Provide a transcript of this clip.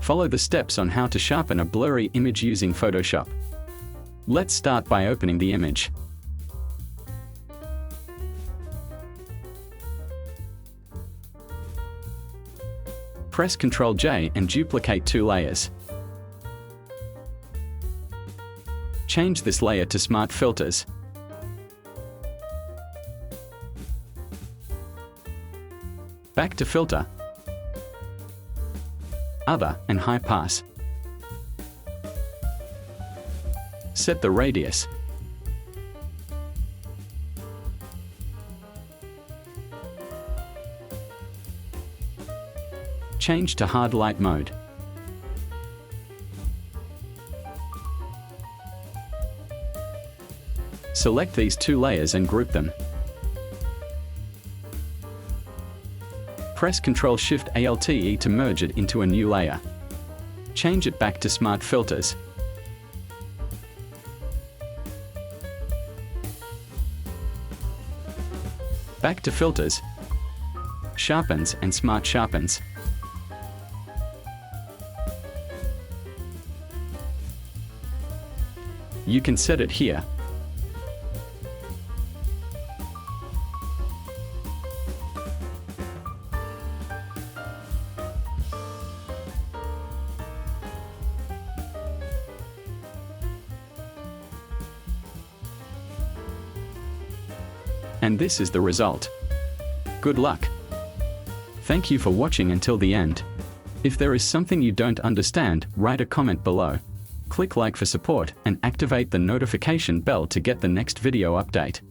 Follow the steps on how to sharpen a blurry image using Photoshop. Let's start by opening the image. Press Ctrl+J and duplicate 2 layers. Change this layer to Smart Filters. Back to Filter, Other and High Pass. Set the radius. Change to Hard Light Mode. Select these 2 layers and group them. Press Ctrl+Shift+Alt+E to merge it into a new layer. Change it back to Smart Filters. Back to Filters, Sharpens and Smart Sharpens. You can set it here. And this is the result. Good luck! Thank you for watching until the end. If there is something you don't understand, write a comment below. Click like for support and activate the notification bell to get the next video update.